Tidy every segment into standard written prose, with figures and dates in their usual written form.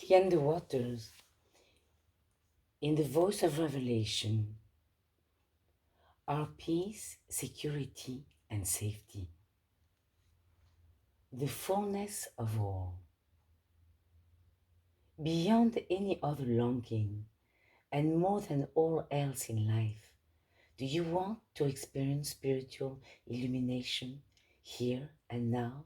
Lillian the waters, in the voice of revelation, are peace, security, and safety. The fullness of all. Beyond any other longing, and more than all else in life, do you want to experience spiritual illumination here and now?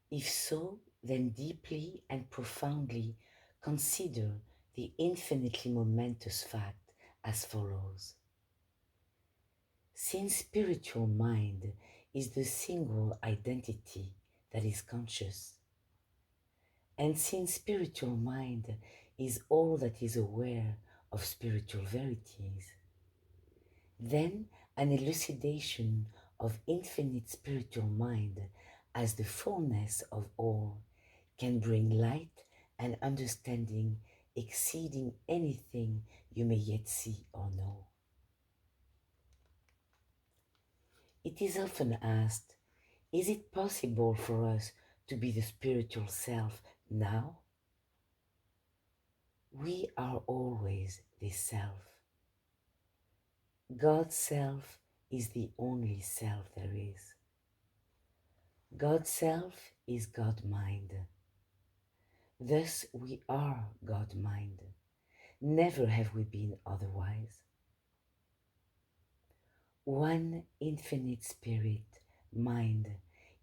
If so, then deeply and profoundly consider the infinitely momentous fact as follows. Since spiritual mind is the single identity that is conscious, and since spiritual mind is all that is aware of spiritual verities, then an elucidation of infinite spiritual mind as the fullness of all can bring light and understanding exceeding anything you may yet see or know. It is often asked, is it possible for us to be the spiritual self now? We are always this self. God's self is the only self there is. God's self is God mind. Thus we are God mind. Never have we been otherwise. One infinite spirit, mind,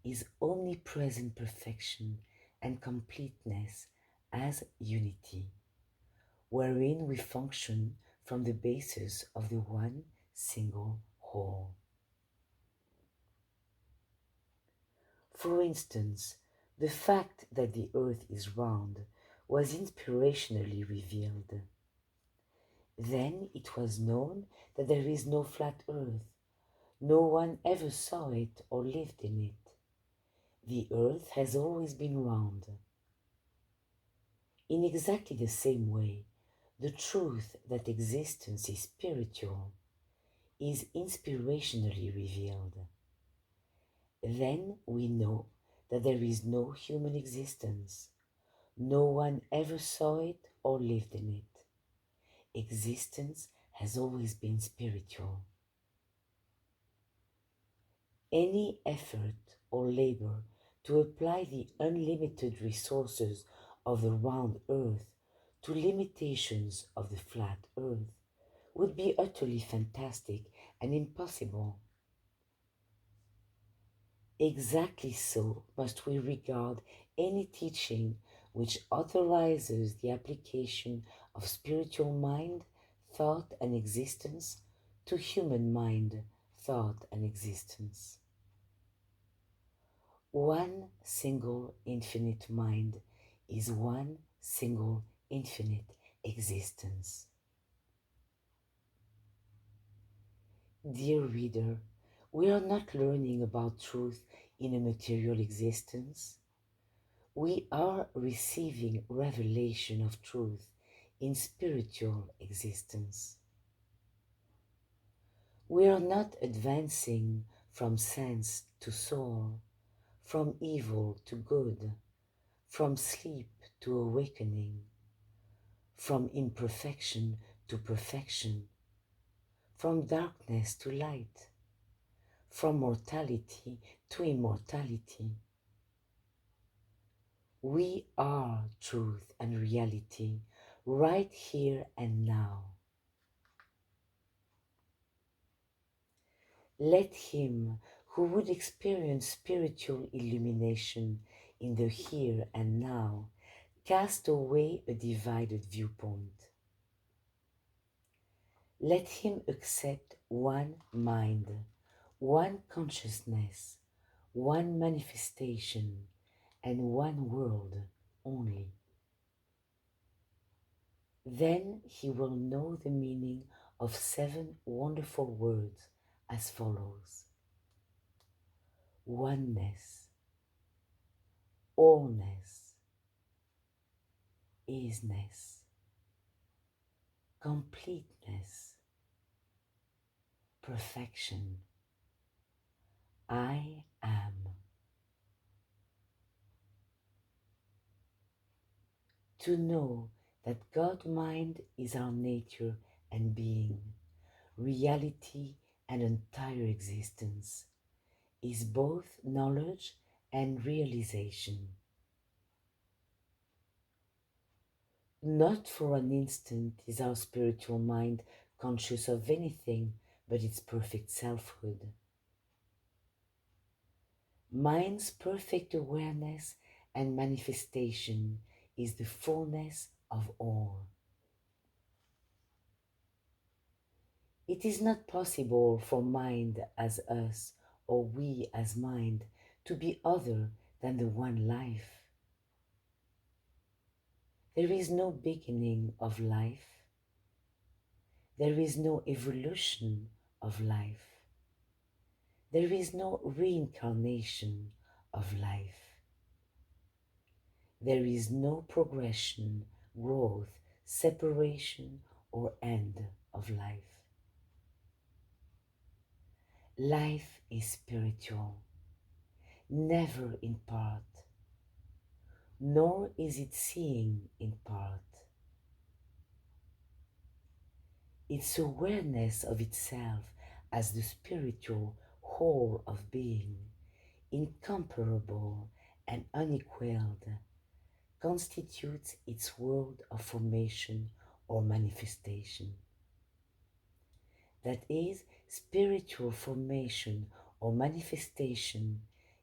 is omnipresent perfection and completeness as unity, wherein we function from the basis of the one single whole. For instance, the fact that the earth is round was inspirationally revealed. Then it was known that there is no flat earth. No one ever saw it or lived in it. The earth has always been round. In exactly the same way, the truth that existence is spiritual is inspirationally revealed. Then we know that there is no human existence. No one ever saw it or lived in it. Existence has always been spiritual. Any effort or labor to apply the unlimited resources of the round earth to limitations of the flat earth would be utterly fantastic and impossible. Exactly so must we regard any teaching which authorizes the application of spiritual mind, thought, and existence to human mind, thought, and existence. One single infinite mind is one single infinite existence. Dear reader, we are not learning about truth in a material existence. We are receiving revelation of truth in spiritual existence. We are not advancing from sense to soul, from evil to good, from sleep to awakening, from imperfection to perfection, from darkness to light, from mortality to immortality. We are truth and reality right here and now. Let him who would experience spiritual illumination in the here and now cast away a divided viewpoint. Let him accept one mind, one consciousness, one manifestation, and one world only. Then he will know the meaning of 7 wonderful words as follows: oneness, allness, isness, completeness, perfection. I am. to know that God mind is our nature and being, reality and entire existence, is both knowledge and realization. Not for an instant is our spiritual mind conscious of anything but its perfect selfhood. Mind's perfect awareness and manifestation is the fullness of all. It is not possible for mind as us or we as mind to be other than the one life. There is no beginning of life. There is no evolution of life. There is no reincarnation of life. There is no progression, growth, separation, or end of life. Life is spiritual, never in part, nor is it seeing in part. Its awareness of itself as the spiritual whole of being, incomparable and unequaled, constitutes its world of formation or manifestation. That is, spiritual formation or manifestation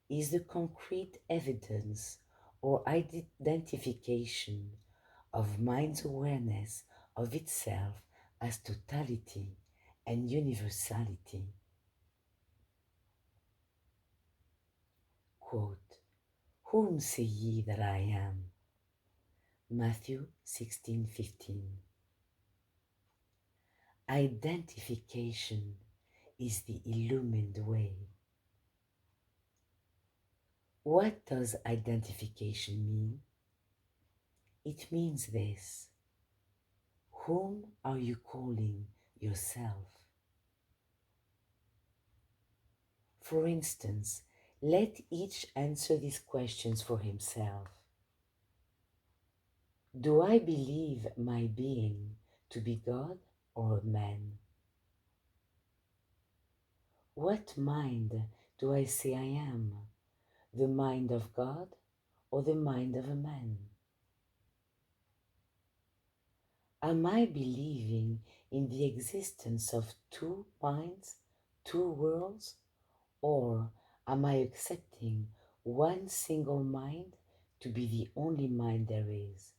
is the concrete evidence or identification of mind's awareness of itself as totality and universality. Quote, "Whom say ye that I am?" Matthew 16:15. Identification is the illumined way. What does identification mean? It means this: whom are you calling yourself? For instance, let each answer these questions for himself. Do I believe my being to be God or a man? What mind do I say I am? The mind of God or the mind of a man? Am I believing in the existence of two minds, two worlds, or am I accepting one single mind to be the only mind there is,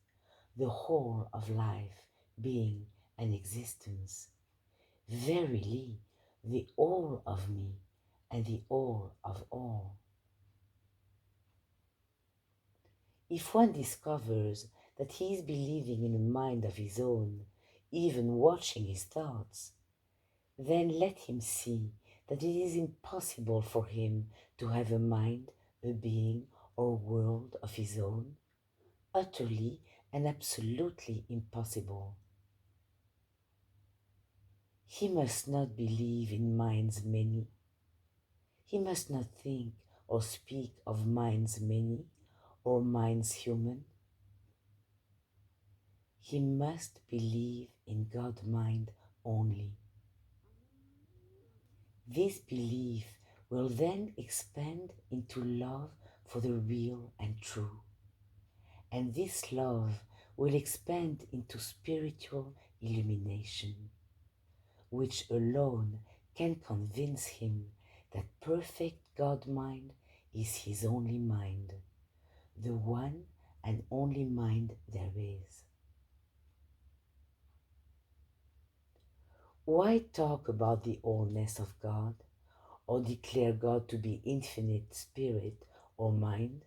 the whole of life, being, and existence? Verily, the all of me and the all of all. If one discovers that he is believing in a mind of his own, even watching his thoughts, then let him see that it is impossible for him to have a mind, a being, or world of his own, utterly and absolutely impossible. He must not believe in minds many. He must not think or speak of minds many or minds human. He must believe in God mind only. This belief will then expand into love for the real and true. And this love will expand into spiritual illumination, which alone can convince him that perfect God mind is his only mind, the one and only mind there is. Why talk about the allness of God, or declare God to be infinite spirit or mind,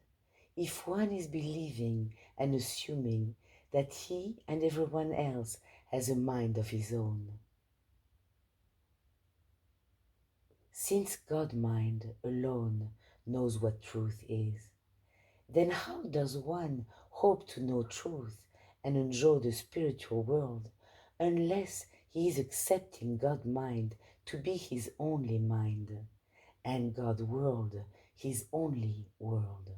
if one is believing and assuming that he and everyone else has a mind of his own? Since God mind alone knows what truth is, then how does one hope to know truth and enjoy the spiritual world unless he is accepting God mind to be his only mind and God world his only world?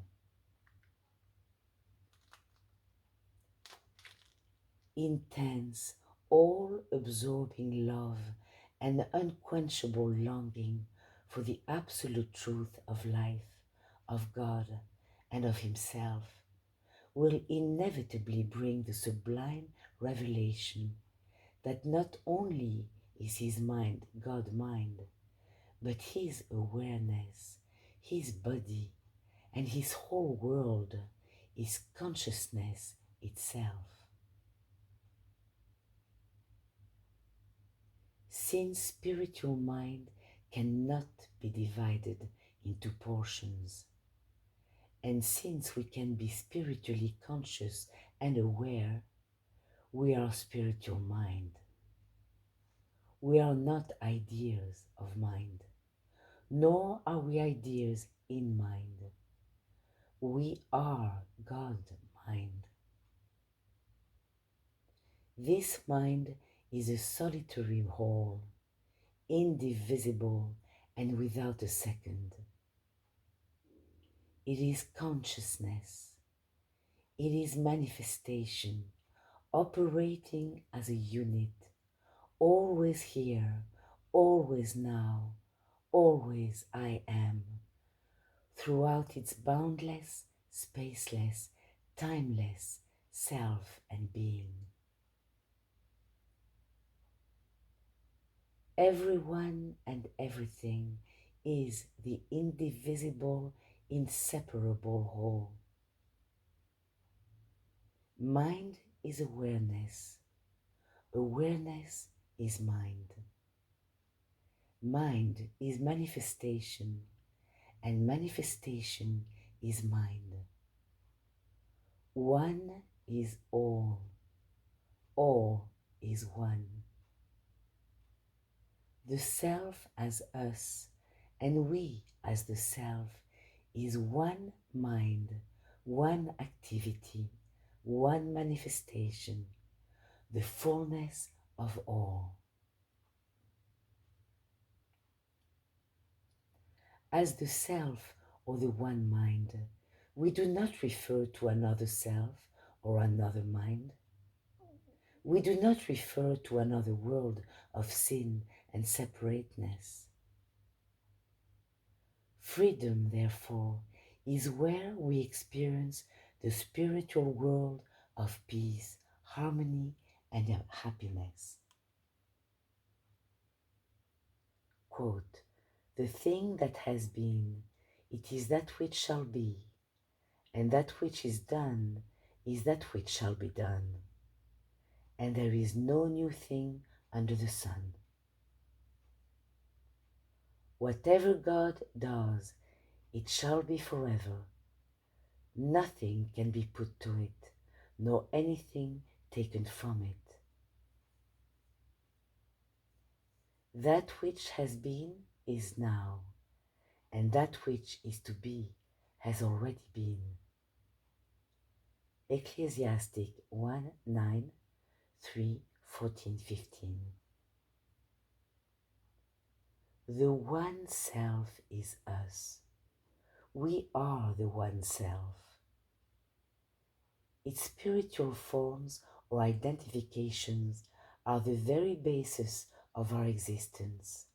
intense, all-absorbing love and unquenchable longing for the absolute truth of life, of God, and of himself will inevitably bring the sublime revelation that not only is his mind God mind, but his awareness, his body, and his whole world is consciousness itself. Since spiritual mind cannot be divided into portions, and since we can be spiritually conscious and aware, we are spiritual mind. We are not ideas of mind, nor are we ideas in mind. We are God mind. This mind is a solitary whole, indivisible and without a second. It is consciousness. It is manifestation, operating as a unit, always here, always now, always I am, throughout its boundless, spaceless, timeless self and being. Everyone and everything is the indivisible, inseparable whole. Mind is awareness. Awareness is mind. Mind is manifestation, and manifestation is mind. One is all is one. The self as us, and we as the self, is one mind, one activity, one manifestation, the fullness of all. As the self or the one mind, we do not refer to another self or another mind. We do not refer to another world of sin and separateness. Freedom, therefore, is where we experience the spiritual world of peace, harmony, and happiness. Quote, "The thing that has been, it is that which shall be, and that which is done is that which shall be done. And there is no new thing under the sun." Whatever God does, it shall be forever. Nothing can be put to it, nor anything taken from it. That which has been is now, and that which is to be has already been. Ecclesiastic 1:9, 3, 14, 15. The one self is us. We are the one self. Its spiritual forms or identifications are the very basis of our existence,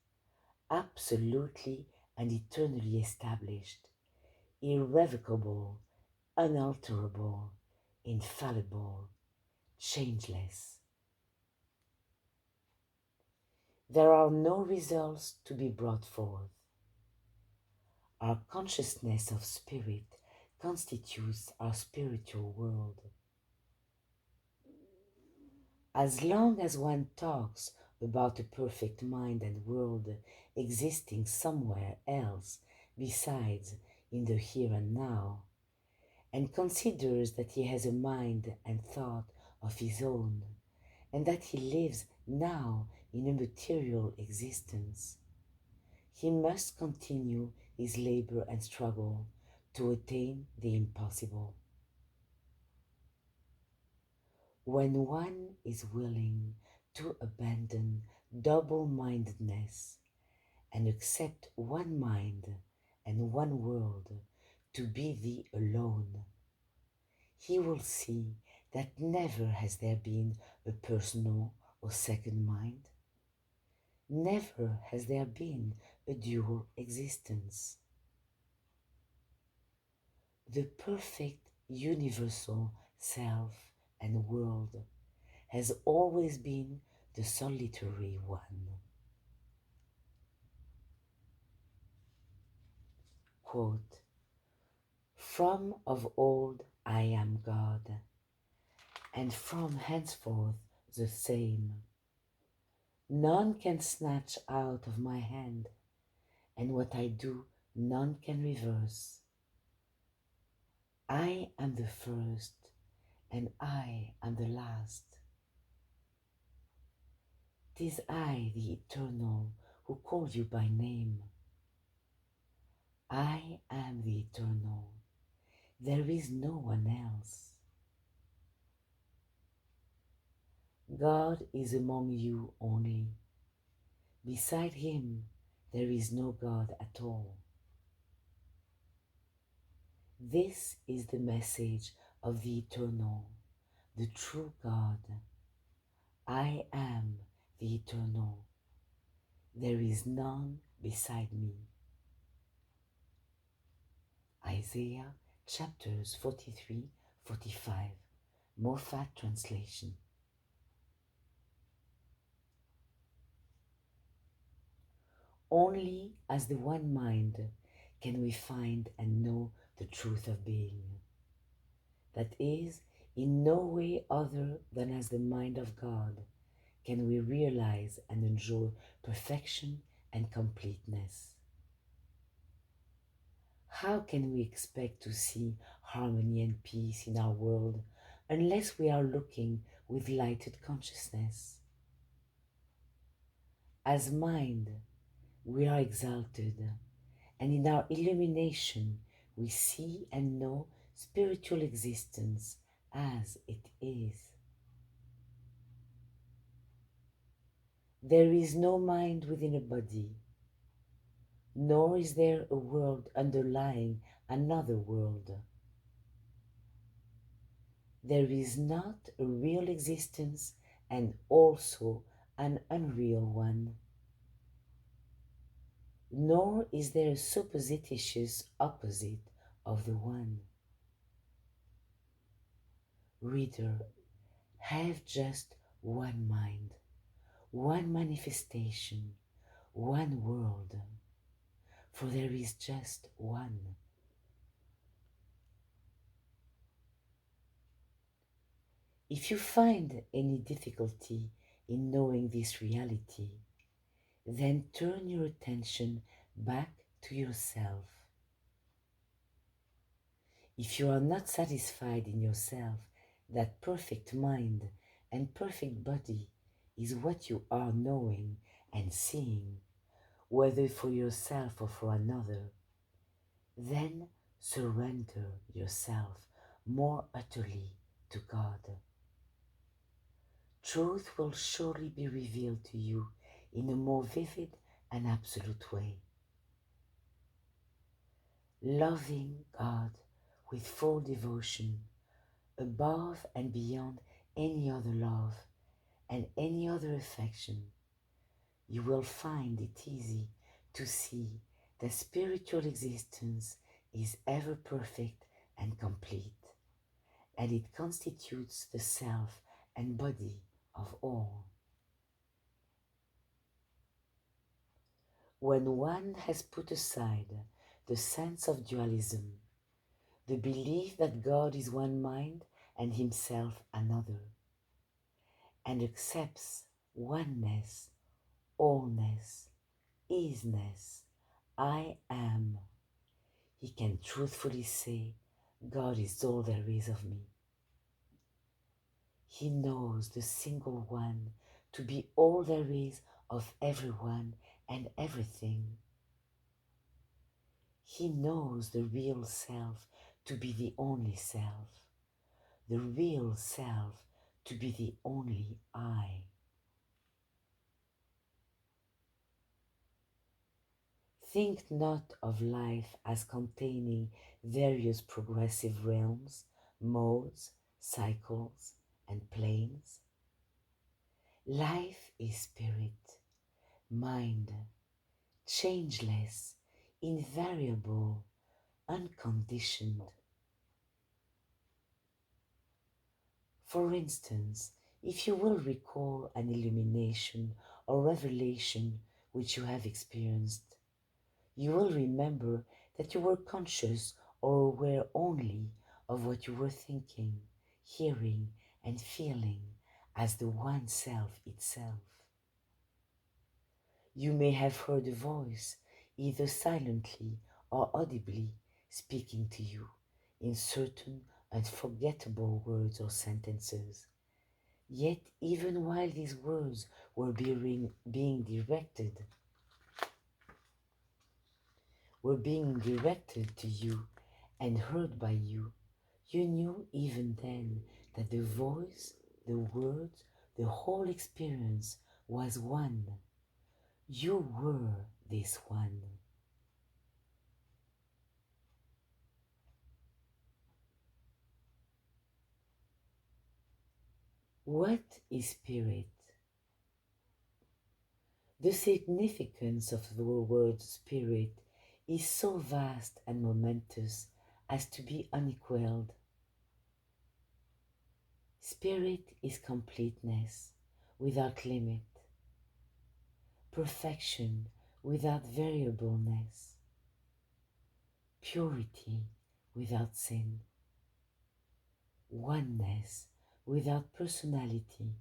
absolutely and eternally established, irrevocable, unalterable, infallible, changeless. There are no results to be brought forth. Our consciousness of spirit constitutes our spiritual world. As long as one talks about a perfect mind and world existing somewhere else besides in the here and now, and considers that he has a mind and thought of his own, and that he lives now in a material existence, he must continue his labor and struggle to attain the impossible. When one is willing to abandon double-mindedness and accept one mind and one world to be the alone, he will see that never has there been a personal or second mind. Never has there been a dual existence. The perfect universal self and world has always been the solitary one. Quote, "From of old I am God, and from henceforth the same. None can snatch out of my hand, and what I do none can reverse. I am the first, and I am the last. 'Tis I, the Eternal, who call you by name. I am the Eternal. There is no one else. God is among you only. Beside him, there is no God at all. This is the message of the Eternal, the true God. I am the Eternal. There is none beside me." Isaiah chapters 43, 45, Moffat translation. Only as the one mind can we find and know the truth of being. That is, in no way other than as the mind of God can we realize and enjoy perfection and completeness. How can we expect to see harmony and peace in our world unless we are looking with lighted consciousness? As mind, we are exalted, and in our illumination we see and know spiritual existence as it is. There is no mind within a body, nor is there a world underlying another world. There is not a real existence and also an unreal one, nor is there a supposititious opposite of the one. Reader, have just one mind, one manifestation, one world, for there is just one. If you find any difficulty in knowing this reality, then turn your attention back to yourself. If you are not satisfied in yourself that perfect mind and perfect body is what you are knowing and seeing, whether for yourself or for another, then surrender yourself more utterly to God. Truth will surely be revealed to you in a more vivid and absolute way. Loving God with full devotion, above and beyond any other love and any other affection, you will find it easy to see that spiritual existence is ever perfect and complete, and it constitutes the self and body of all. When one has put aside the sense of dualism, the belief that God is one mind and himself another, and accepts oneness, allness, isness, I am, he can truthfully say, God is all there is of me. He knows the single one to be all there is of everyone and everything. He knows the real self to be the only self, the real self to be the only I. Think not of life as containing various progressive realms, modes, cycles, and planes. Life is spirit, mind, changeless, invariable, unconditioned. For instance, if you will recall an illumination or revelation which you have experienced, you will remember that you were conscious or aware only of what you were thinking, hearing, and feeling as the One Self itself. You may have heard a voice, either silently or audibly, speaking to you in certain unforgettable words or sentences. Yet, even while these words were being directed to you and heard by you, you knew even then that the voice, the words, the whole experience was one. You were this one. What is spirit? The significance of the word spirit is so vast and momentous as to be unequaled. Spirit is completeness without limit, perfection without variableness, purity without sin, oneness without personality,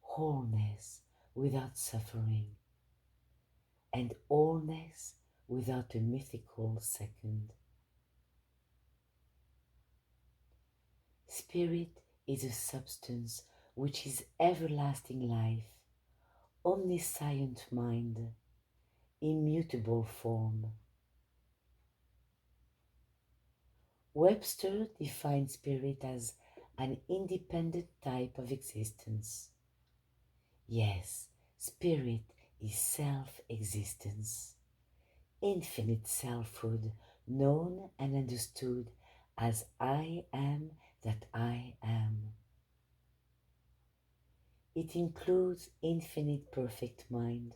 wholeness without suffering, and allness without a mythical second. Spirit is a substance which is everlasting life, omniscient mind, immutable form. Webster defines spirit as an independent type of existence. Yes, spirit is self-existence, infinite selfhood known and understood as I am that I am. It includes infinite perfect mind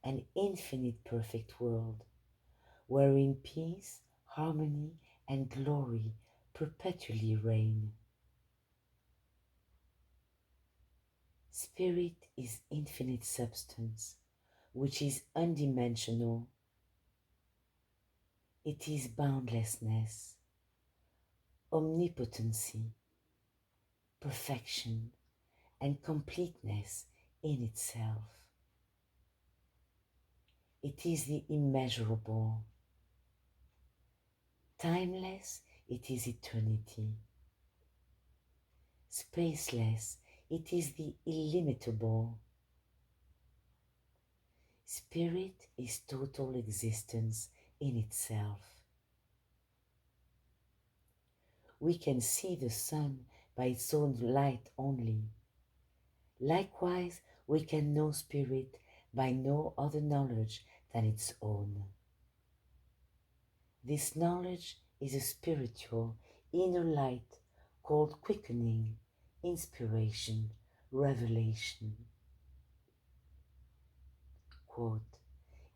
and infinite perfect world, wherein peace, harmony, and glory perpetually reign. Spirit is infinite substance, which is undimensional. It is boundlessness, omnipotency, perfection, and completeness in itself. It is the immeasurable. Timeless, it is eternity. Spaceless, it is the illimitable. Spirit is total existence in itself. We can see the sun by its own light only. Likewise, we can know spirit by no other knowledge than its own. This knowledge is a spiritual inner light called quickening, inspiration, revelation. Quote,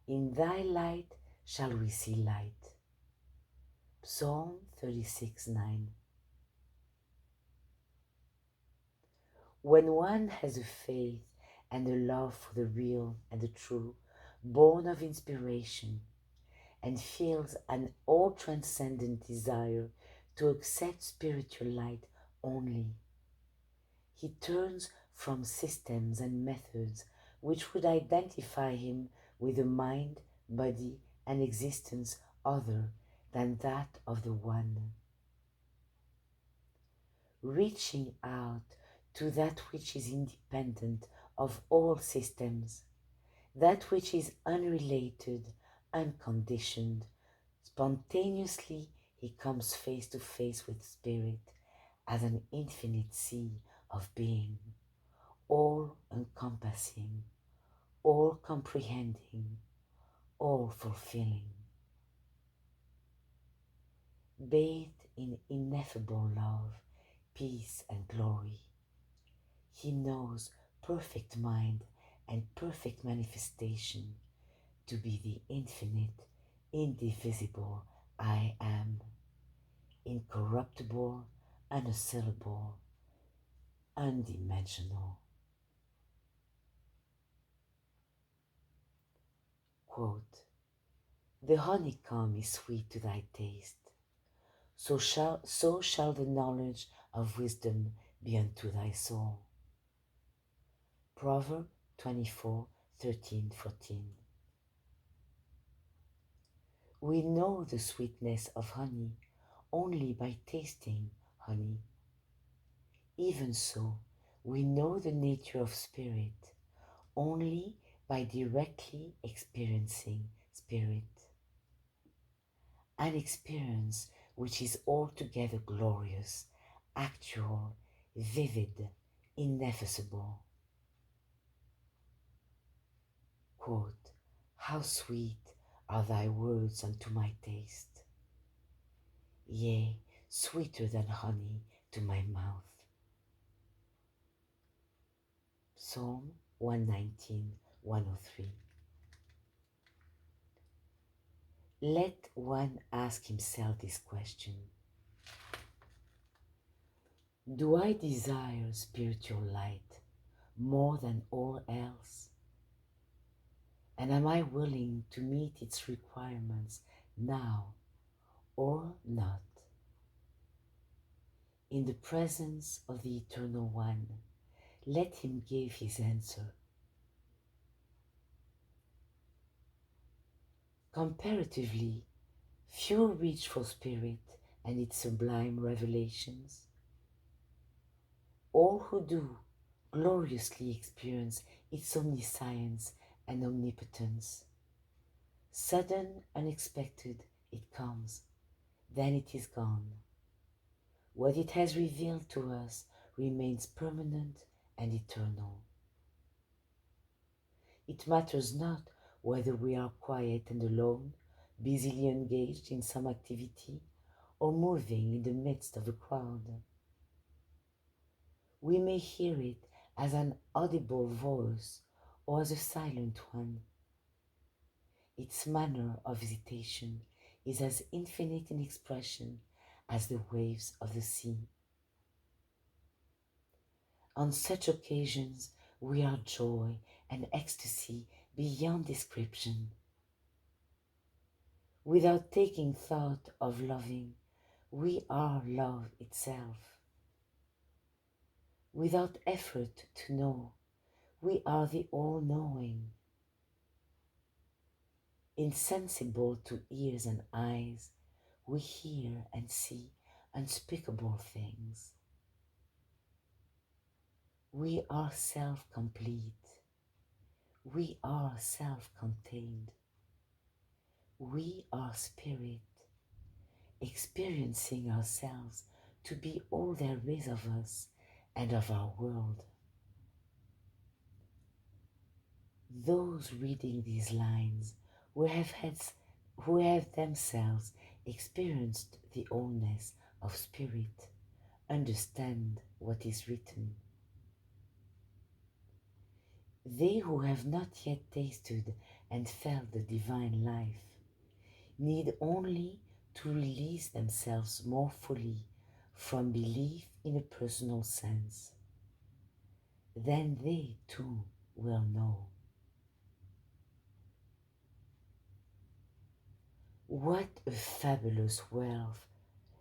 "In thy light shall we see light." Psalm 36:9. When one has a faith and a love for the real and the true, born of inspiration, and feels an all-transcendent desire to accept spiritual light only, he turns from systems and methods which would identify him with a mind, body, and existence other than that of the One. Reaching out to that which is independent of all systems, that which is unrelated, unconditioned, spontaneously he comes face to face with spirit as an infinite sea of being, all encompassing, all comprehending, all fulfilling. Bathed in ineffable love, peace, and glory. He knows perfect mind and perfect manifestation to be the infinite, indivisible I am, incorruptible, unassailable, undimensional. Quote, the honeycomb is sweet to thy taste, so shall the knowledge of wisdom be unto thy soul. Proverbs 24:13-14. We know the sweetness of honey only by tasting honey. Even so, we know the nature of spirit only by directly experiencing spirit. An experience which is altogether glorious, actual, vivid, ineffaceable. Quote, how sweet are thy words unto my taste, yea, sweeter than honey to my mouth. Psalm 119:103. Let one ask himself this question. Do I desire spiritual light more than all else? And am I willing to meet its requirements now or not? In the presence of the Eternal One, let him give his answer. Comparatively, few reach for spirit and its sublime revelations. All who do gloriously experience its omniscience and omnipotence. Sudden, unexpected, it comes, then it is gone. What it has revealed to us remains permanent and eternal. It matters not whether we are quiet and alone, busily engaged in some activity, or moving in the midst of a crowd. We may hear it as an audible voice or as a silent one. Its manner of visitation is as infinite in expression as the waves of the sea. On such occasions, we are joy and ecstasy beyond description. Without taking thought of loving, we are love itself. Without effort to know, we are the all-knowing. Insensible to ears and eyes, we hear and see unspeakable things. We are self-complete. We are self-contained. We are spirit, experiencing ourselves to be all there is of us and of our world. Those reading these lines who have themselves experienced the allness of spirit understand what is written. They who have not yet tasted and felt the divine life need only to release themselves more fully from belief in a personal sense. Then they too will know. What a fabulous wealth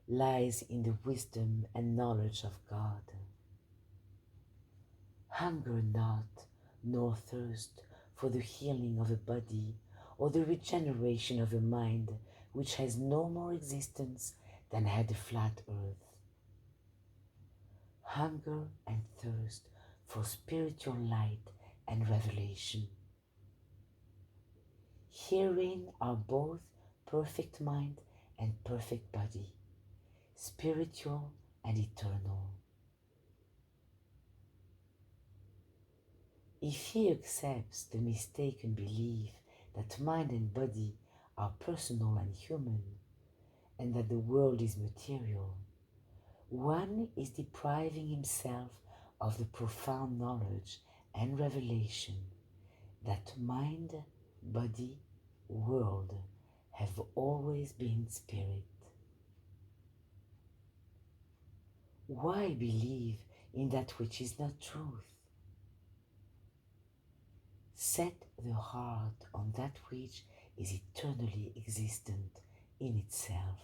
lies in the wisdom and knowledge of God. Hunger not, nor thirst for the healing of a body or the regeneration of a mind which has no more existence than had the flat earth. Hunger and thirst for spiritual light and revelation. Herein are both perfect mind and perfect body, spiritual and eternal. If he accepts the mistaken belief that mind and body are personal and human, and that the world is material, One is depriving himself of the profound knowledge and revelation that mind, body, world have always been spirit. Why believe in that which is not truth? Set the heart on that which is eternally existent in itself.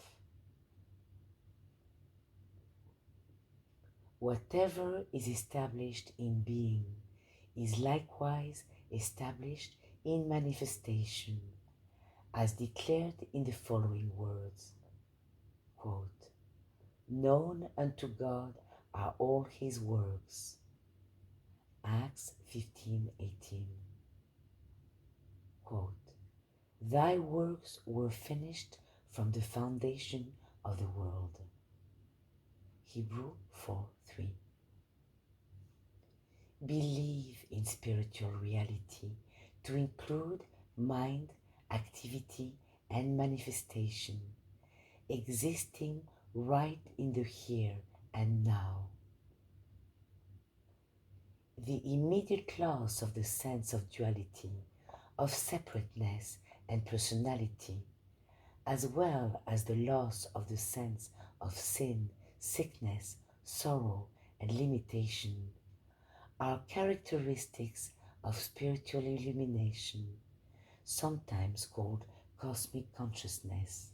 Whatever is established in being is likewise established in manifestation, as declared in the following words, quote, known unto God are all his works. Acts 15:18. Quote, thy works were finished from the foundation of the world. Hebrew 4:3. Believe in spiritual reality to include mind, activity, and manifestation, existing right in the here and now. The immediate loss of the sense of duality, of separateness and personality, as well as the loss of the sense of sin, sickness, sorrow, and limitation, are characteristics of spiritual illumination, sometimes called cosmic consciousness.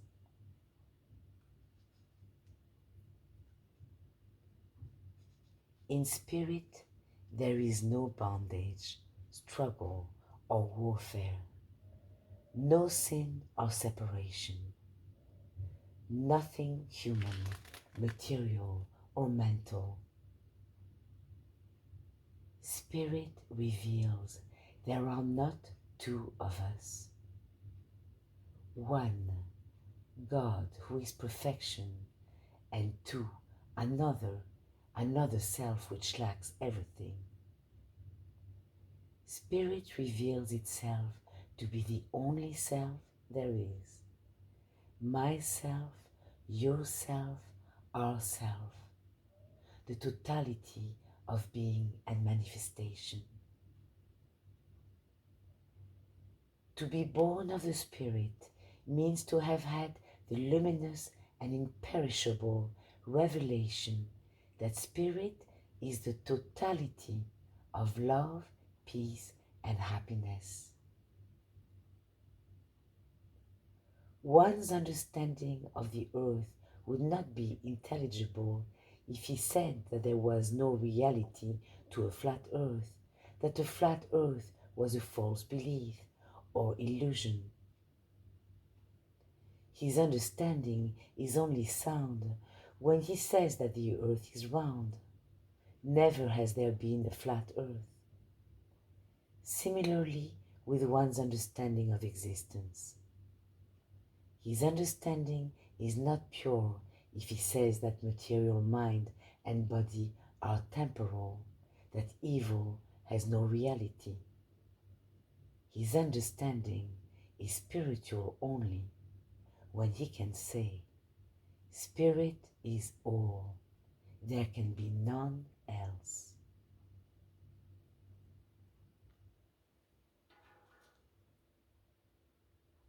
In spirit, there is no bondage, struggle, or warfare, no sin or separation, nothing human, material, or mental. Spirit reveals there are not two of us. One, God who is perfection, and two, another self which lacks everything. Spirit reveals itself to be the only self there is. Myself, yourself, ourself, the totality of being and manifestation. To be born of the Spirit means to have had the luminous and imperishable revelation that Spirit is the totality of love, peace, and happiness. One's understanding of the earth would not be intelligible if he said that there was no reality to a flat earth, that a flat earth was a false belief or illusion. His understanding is only sound when he says that the earth is round. Never has there been a flat earth. Similarly with one's understanding of existence. His understanding is not pure if he says that material mind and body are temporal, that evil has no reality. His understanding is spiritual only when he can say, Spirit is all, there can be none else.